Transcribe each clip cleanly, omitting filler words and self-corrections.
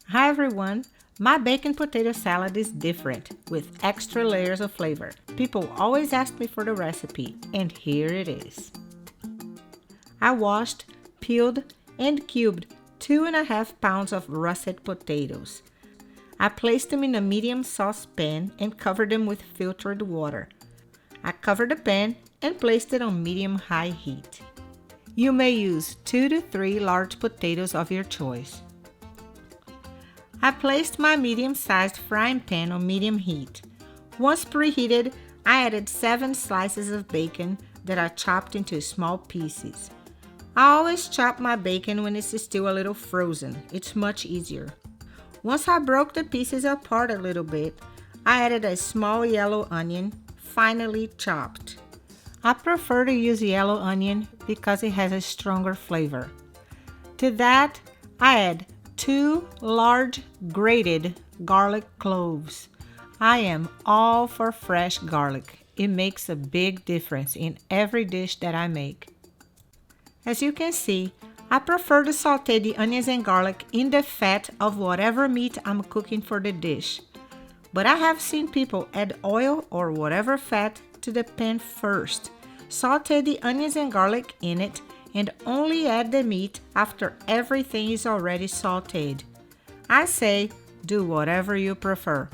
Hi everyone! My bacon potato salad is different with extra layers of flavor. People always ask me for the recipe, and here it is. I washed, peeled, and cubed 2.5 pounds of russet potatoes. I placed them in a medium saucepan and covered them with filtered water. I covered the pan and placed it on medium-high heat. You may use 2 to 3 large potatoes of your choice. I placed my medium-sized frying pan on medium heat. Once preheated, I added 7 slices of bacon that I chopped into small pieces. I always chop my bacon when it's still a little frozen. It's much easier. Once I broke the pieces apart a little bit, I added a small yellow onion, finely chopped. I prefer to use yellow onion because it has a stronger flavor. To that, I add 2 large grated garlic cloves. I am all for fresh garlic. It makes a big difference in every dish that I make. As you can see, I prefer to saute the onions and garlic in the fat of whatever meat I'm cooking for the dish. But I have seen people add oil or whatever fat to the pan first, saute the onions and garlic in it, and only add the meat after everything is already sauteed. I say, do whatever you prefer.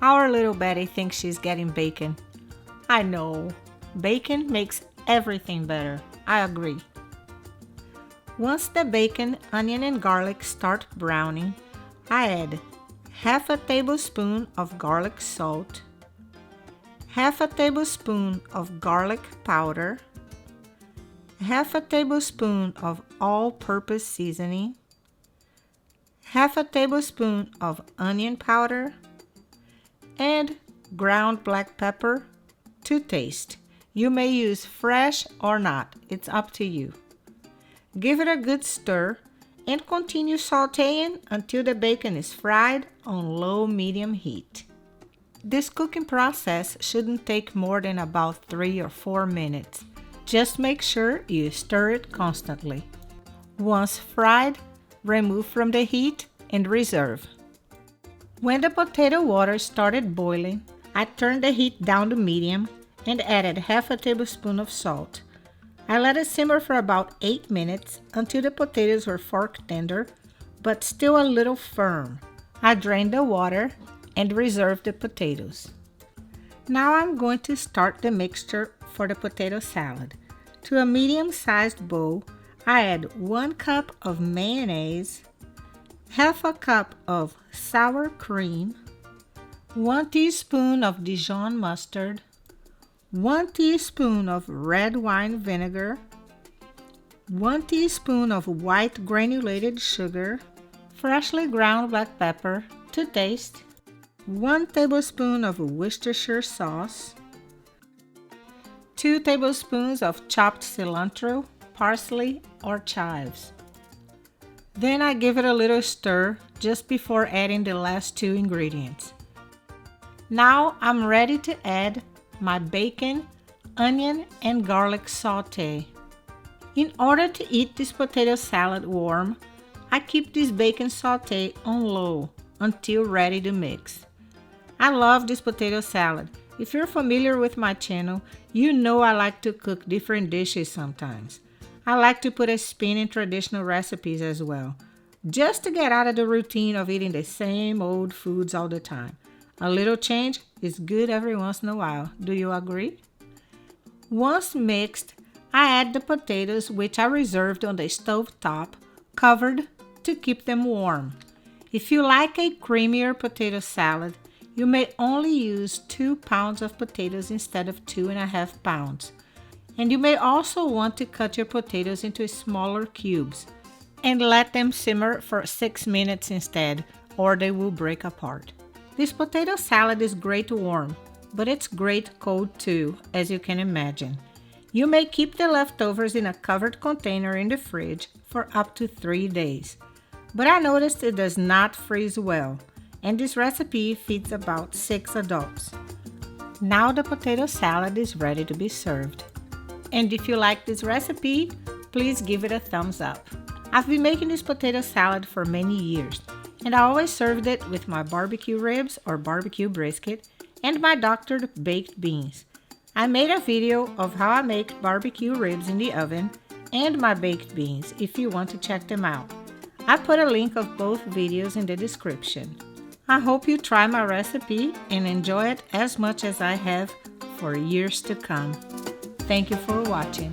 Our little Betty thinks she's getting bacon. I know, bacon makes everything better. I agree. Once the bacon, onion, and garlic start browning, I add half a tablespoon of garlic salt, half a tablespoon of garlic powder, half a tablespoon of all-purpose seasoning, half a tablespoon of onion powder, and ground black pepper to taste. You may use fresh or not, it's up to you. Give it a good stir and continue sauteing until the bacon is fried on low-medium heat. This cooking process shouldn't take more than about 3 or 4 minutes. Just make sure you stir it constantly. Once fried, remove from the heat and reserve. When the potato water started boiling, I turned the heat down to medium and added half a tablespoon of salt. I let it simmer for about 8 minutes until the potatoes were fork tender, but still a little firm. I drained the water and reserved the potatoes. Now I'm going to start the mixture for the potato salad. To a medium-sized bowl, I add 1 cup of mayonnaise, half a cup of sour cream, 1 teaspoon of Dijon mustard, 1 teaspoon of red wine vinegar, 1 teaspoon of white granulated sugar, freshly ground black pepper to taste, 1 tablespoon of Worcestershire sauce, 2 tablespoons of chopped cilantro, parsley, or chives. Then I give it a little stir just before adding the last 2 ingredients. Now I'm ready to add my bacon, onion, and garlic saute. In order to eat this potato salad warm, I keep this bacon saute on low until ready to mix. I love this potato salad. If you're familiar with my channel, you know I like to cook different dishes sometimes. I like to put a spin in traditional recipes as well, just to get out of the routine of eating the same old foods all the time. A little change is good every once in a while. Do you agree? Once mixed, I add the potatoes, which I reserved on the stove top, covered to keep them warm. If you like a creamier potato salad, you may only use 2 pounds of potatoes instead of 2.5 pounds. And you may also want to cut your potatoes into smaller cubes and let them simmer for 6 minutes instead, or they will break apart. This potato salad is great warm, but it's great cold too, as you can imagine. You may keep the leftovers in a covered container in the fridge for up to 3 days. But I noticed it does not freeze well, and this recipe feeds about 6 adults. Now the potato salad is ready to be served. And if you like this recipe, please give it a thumbs up. I've been making this potato salad for many years. and I always served it with my barbecue ribs or barbecue brisket and my doctored baked beans. I made a video of how I make barbecue ribs in the oven and my baked beans if you want to check them out. I put a link of both videos in the description. I hope you try my recipe and enjoy it as much as I have for years to come. Thank you for watching.